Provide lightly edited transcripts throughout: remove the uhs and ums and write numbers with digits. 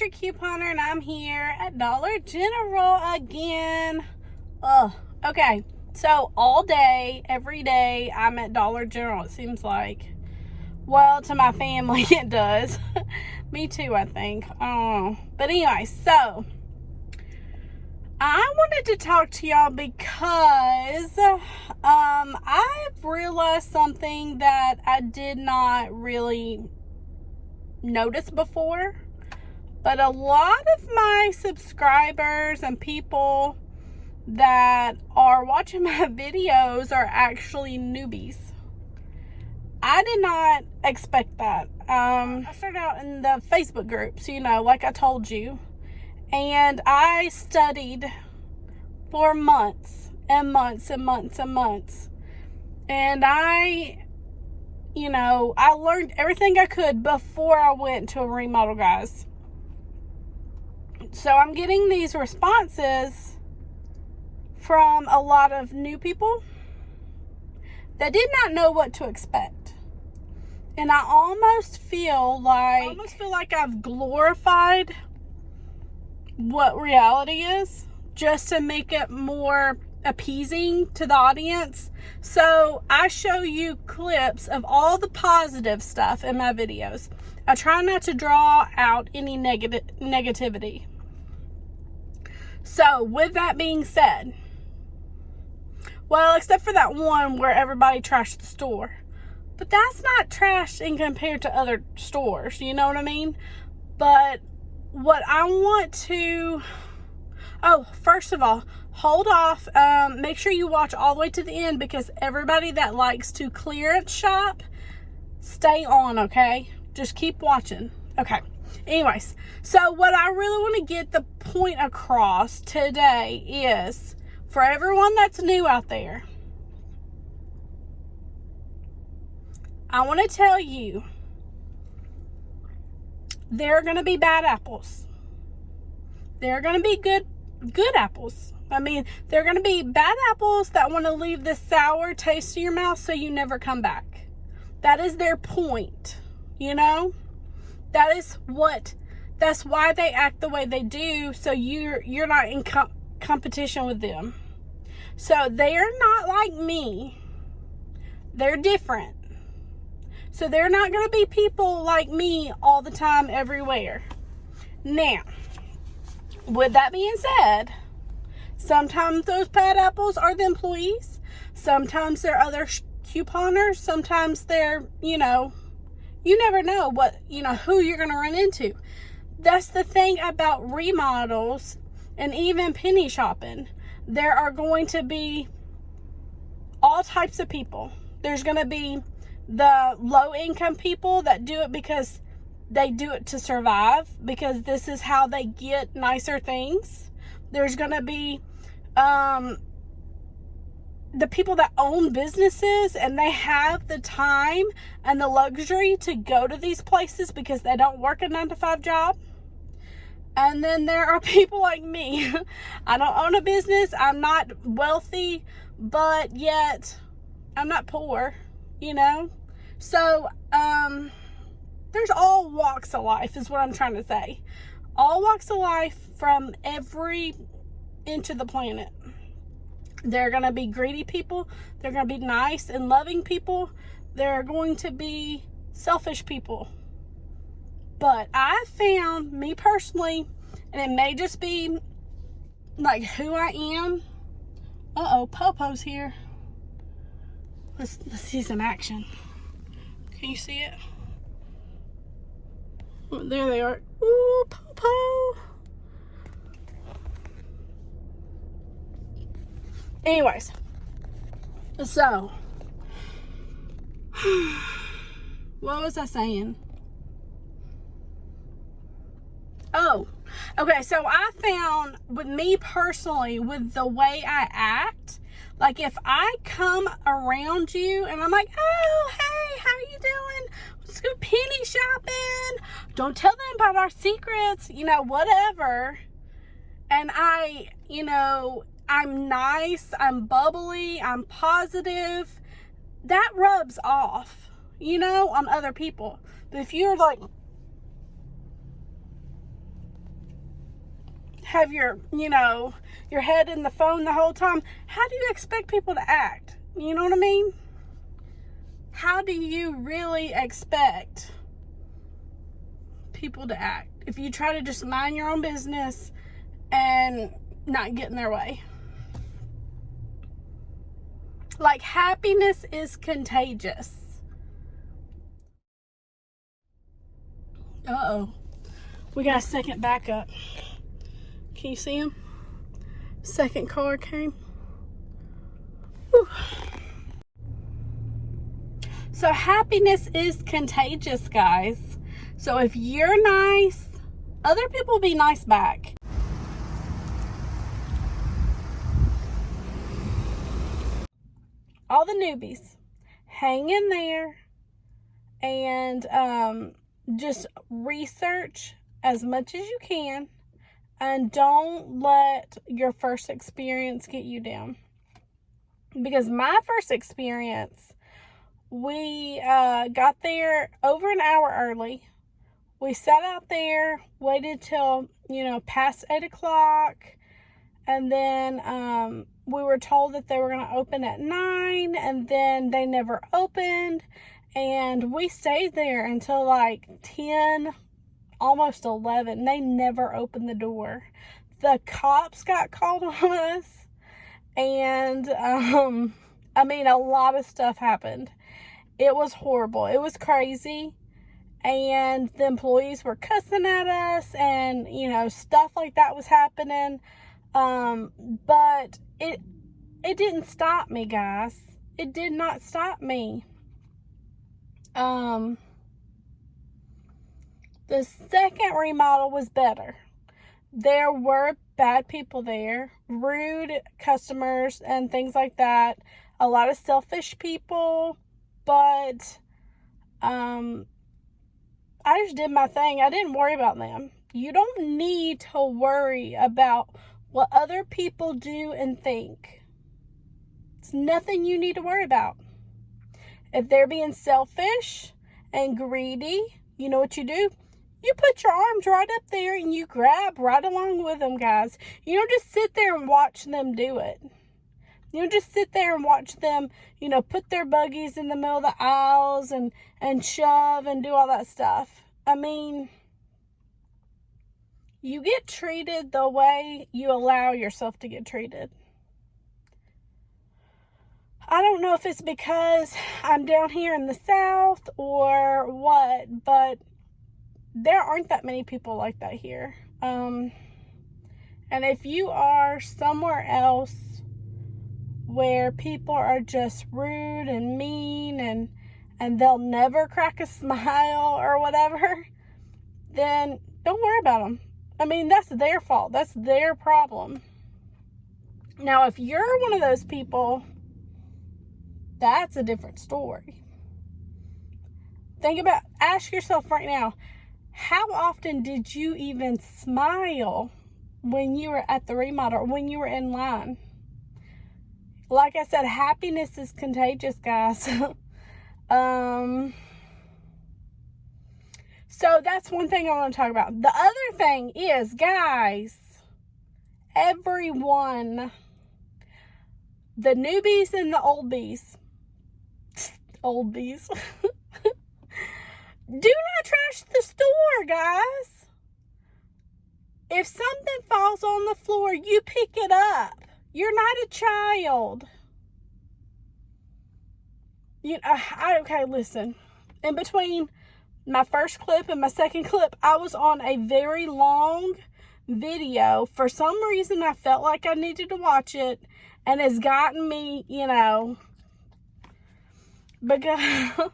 Country Couponer, and I'm here at Dollar General again. Okay, so all day, every day, I'm at Dollar General, it seems like. Well, to my family, it does. Me too, I think. But anyway, so I wanted to talk to y'all because I've realized something that I did not really notice before. But a lot of my subscribers and people that are watching my videos are actually newbies. I did not expect that. I started out in the Facebook groups, like I told you. And I studied for months and months and months and months. And I learned everything I could before I went to a remodel, guys. So I'm getting these responses from a lot of new people that did not know what to expect. And I almost feel like I've glorified what reality is just to make it more appeasing to the audience. So I show you clips of all the positive stuff in my videos. I try not to draw out any negativity. So with that being said, well, except for that one where everybody trashed the store. But that's not trash in compared to other stores, you know what I mean? But what I want to... first of all, hold off. Make sure you watch all the way to the end, because everybody that likes to clearance shop, stay on, okay? Just keep watching. Okay. Anyways, so what I really want to get the point across today is, for everyone that's new out there, I want to tell you, there are going to be bad apples. There are going to be good apples. There are going to be bad apples that want to leave this sour taste in your mouth so you never come back. That is their point, That's why they act the way they do, so you're not in competition with them. So they are not like me. They're different. So they're not going to be people like me all the time, everywhere. Now, with that being said, sometimes those bad apples are the employees. Sometimes they're other couponers. Sometimes they're, you never know who you're going to run into. That's the thing about remodels and even penny shopping. There are going to be all types of people. There's going to be the low income people that do it because they do it to survive, because this is how they get nicer things. There's going to be the people that own businesses and they have the time and the luxury to go to these places because they don't work a 9-to-5 job. And then there are people like me. I don't own a business. I'm not wealthy, but yet I'm not poor, So, there's all walks of life is what I'm trying to say. All walks of life from every inch of the planet. There are going to be greedy people. There are going to be nice and loving people. There are going to be selfish people. But I found, me personally, and it may just be like who I am. Popo's here. Let's see some action. Can you see it? Oh, there they are. Ooh, Popo. Anyways, so what was I saying? Okay, so I found, with me personally, with the way I act, like if I come around you and I'm like, oh, hey, how you doing? Let's go penny shopping. Don't tell them about our secrets, whatever. And I'm nice, I'm bubbly, I'm positive. That rubs off, on other people. But if you're like, have your, your head in the phone the whole time, how do you expect people to act? You know what I mean? How do you really expect people to act if you try to just mind your own business and not get in their way? Like, happiness is contagious. Uh-oh. We got a second backup. Can you see him? Second car came. Whew. So happiness is contagious, guys. So if you're nice, other people will be nice back. All the newbies, hang in there and just research as much as you can, and don't let your first experience get you down. Because my first experience, we got there over an hour early. We sat out there, waited till, past 8 o'clock. And then we were told that they were going to open at 9. And then they never opened. And we stayed there until like 10, almost 11. They never opened the door. The cops got called on us. And, a lot of stuff happened. It was horrible. It was crazy. And the employees were cussing at us and, stuff like that was happening. But it didn't stop me, guys. It did not stop me. The second remodel was better. There were bad people there, rude customers and things like that. A lot of selfish people, but I just did my thing. I didn't worry about them. You don't need to worry about what other people do and think. It's nothing you need to worry about. If they're being selfish and greedy, you know what you do? You put your arms right up there and you grab right along with them, guys. You don't just sit there and watch them do it. You don't just sit there and watch them, put their buggies in the middle of the aisles and shove and do all that stuff. You get treated the way you allow yourself to get treated. I don't know if it's because I'm down here in the South or what, but there aren't that many people like that here. And if you are somewhere else where people are just rude and mean and they'll never crack a smile or whatever, then don't worry about them. That's their fault. That's their problem. Now, if you're one of those people, that's a different story. Ask yourself right now, how often did you even smile when you were at the remodel or when you were in line? Like I said, happiness is contagious, guys. So that's one thing I want to talk about. The other thing is, guys, everyone, the newbies and the oldies, do not trash the store, guys. If something falls on the floor, you pick it up. You're not a child. Okay, listen. In between my first clip and my second clip, I was on a very long video. For some reason, I felt like I needed to watch it, and it's gotten me, because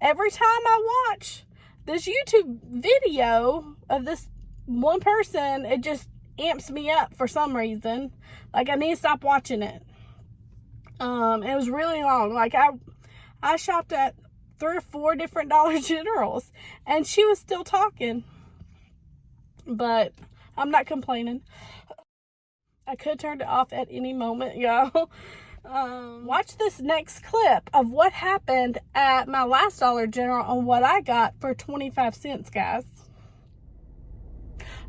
every time I watch this YouTube video of this one person, it just amps me up for some reason. Like, I need to stop watching it. It was really long. Like, I shopped at 3 or 4 different Dollar Generals, and she was still talking. But I'm not complaining. I could turn it off at any moment, y'all. Watch this next clip of what happened at my last Dollar General on what I got for 25 cents, guys.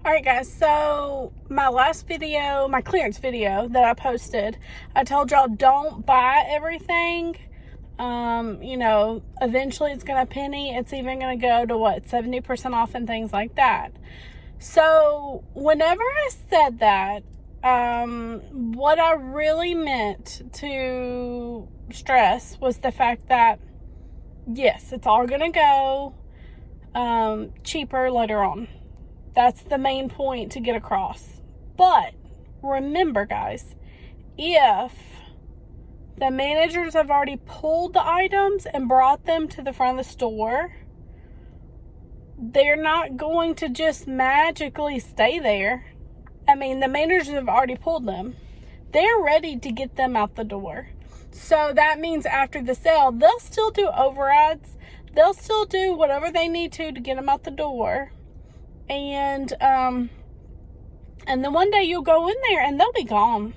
Alright guys, so my last video, my clearance video that I posted, I told y'all don't buy everything. You know, eventually it's going to penny. It's even going to go to what, 70% off and things like that. So whenever I said that, what I really meant to stress was the fact that yes, it's all going to go cheaper later on. That's the main point to get across. But remember guys, if the managers have already pulled the items and brought them to the front of the store, they're not going to just magically stay there. I mean, the managers have already pulled them. They're ready to get them out the door. So that means after the sale, they'll still do overrides. They'll still do whatever they need to get them out the door. And then one day you'll go in there and they'll be gone.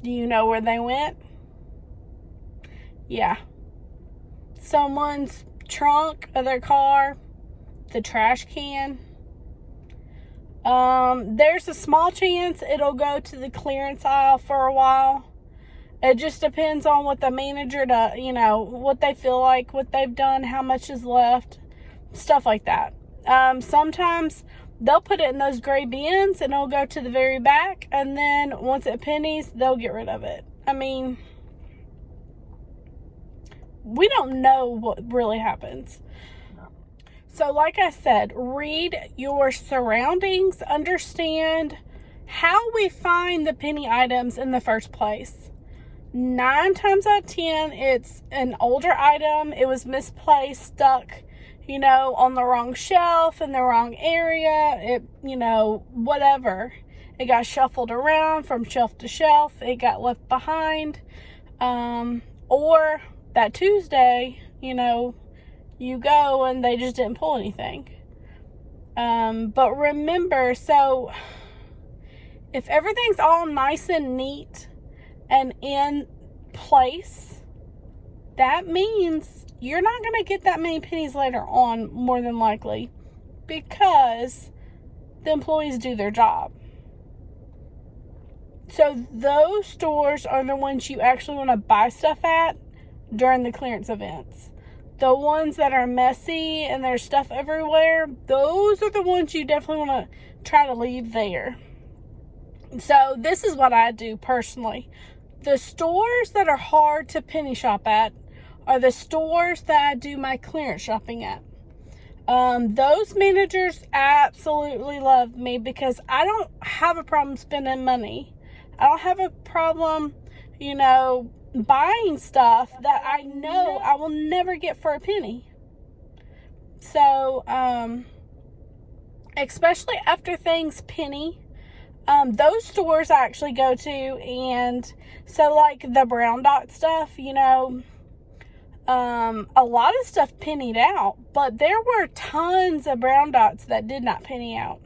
Do you know where they went? Yeah. Someone's trunk of their car, the trash can. There's a small chance it'll go to the clearance aisle for a while. It just depends on what the manager does, you know, what they feel like, what they've done, how much is left, stuff like that. Sometimes they'll put it in those gray bins and it'll go to the very back, and then once it pennies, they'll get rid of it. I mean, we don't know what really happens. So like I said, read your surroundings, understand how we find the penny items in the first place. 9 times out of 10, it's an older item. It was misplaced, stuck, you know, on the wrong shelf, in the wrong area, it, you know, whatever. It got shuffled around from shelf to shelf. It got left behind. Or that Tuesday, you know, you go and they just didn't pull anything. But remember, so if everything's all nice and neat and in place, that means you're not going to get that many pennies later on, more than likely, because the employees do their job. So those stores are the ones you actually want to buy stuff at during the clearance events. The ones that are messy and there's stuff everywhere, those are the ones you definitely want to try to leave there. So this is what I do personally. The stores that are hard to penny shop at are the stores that I do my clearance shopping at. Those managers absolutely love me because I don't have a problem spending money. I don't have a problem, you know, buying stuff that I know I will never get for a penny. So, especially after things penny, those stores I actually go to, and so like the brown dot stuff, you know, a lot of stuff pennied out, but there were tons of brown dots that did not penny out.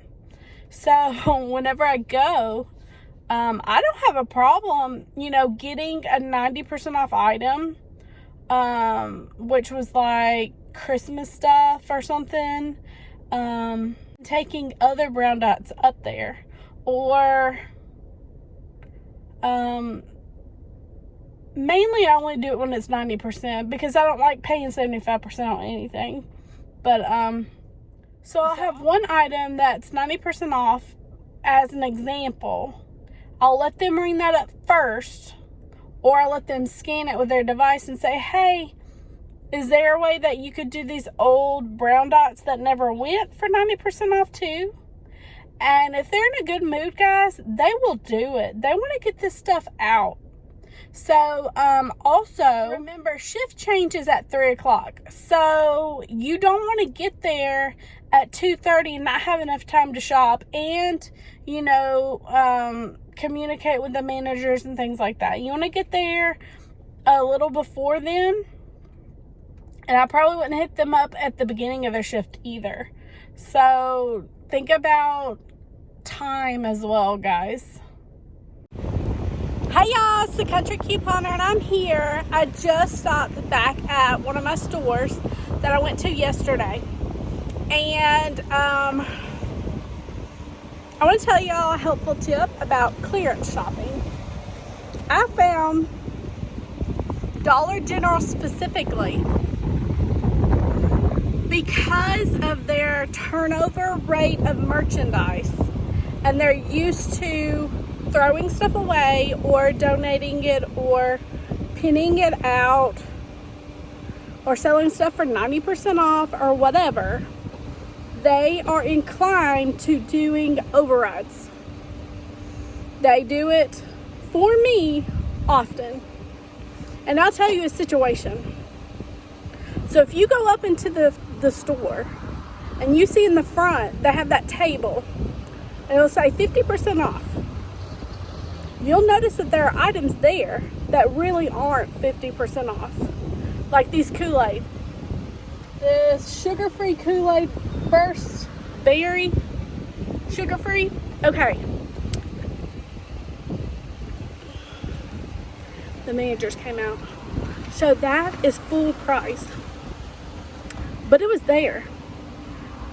So whenever I go, I don't have a problem, you know, getting a 90% off item, which was like Christmas stuff or something, taking other brown dots up there, or, mainly I only do it when it's 90% because I don't like paying 75% on anything. But, so I'll have one item that's 90% off as an example. I'll let them ring that up first, or I'll let them scan it with their device and say, hey, is there a way that you could do these old brown dots that never went for 90% off too? And if they're in a good mood, guys, they will do it. They want to get this stuff out. So, also, remember, shift changes at 3 o'clock. So, you don't want to get there at 2:30 and not have enough time to shop and, you know, communicate with the managers and things like that. You want to get there a little before then. And I probably wouldn't hit them up at the beginning of their shift either. So, think about time as well, guys. Hey y'all, it's the Country Couponer and I'm here. I just stopped back at one of my stores that I went to yesterday. And I want to tell y'all a helpful tip about clearance shopping. I found Dollar General specifically, because of their turnover rate of merchandise, and they're used to throwing stuff away or donating it or pinning it out or selling stuff for 90% off or whatever, they are inclined to doing overrides. They do it for me often. And I'll tell you a situation. So if you go up into the store and you see in the front they have that table and it'll say 50% off, you'll notice that there are items there that really aren't 50% off. Like these Kool-Aid. This sugar-free Kool-Aid Burst Berry sugar-free. Okay. The managers came out. So that is full price. But it was there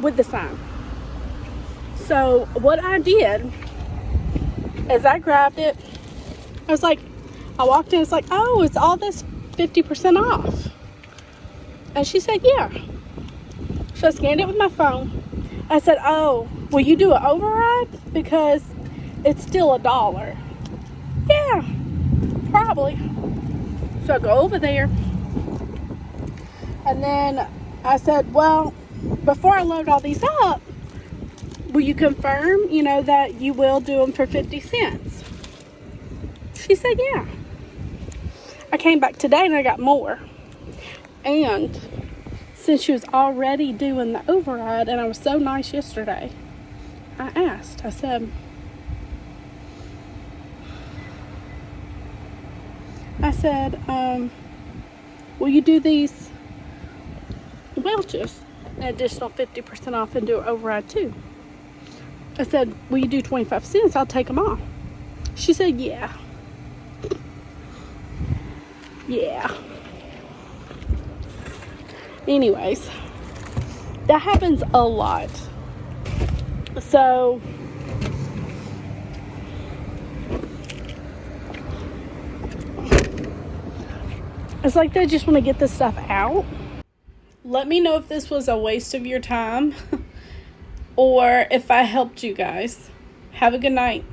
with the sign. So what I did is I grabbed it. I was like, I walked in, it's like, oh, it's all this 50% off. And she said, yeah. So I scanned it with my phone. I said, oh, will you do an override? Because it's still $1. Yeah, probably. So I go over there. And then I said, well, before I load all these up, will you confirm, that you will do them for 50 cents? She said, yeah. I came back today and I got more. And since she was already doing the override, and I was so nice yesterday, I asked, I said, will you do these Welch's an additional 50% off and do an override too? I said, will you do 25 cents? I'll take them off. She said, yeah. Yeah. Anyways, that happens a lot. So it's like they just want to get this stuff out. Let me know if this was a waste of your time or if I helped you guys. Have a good night.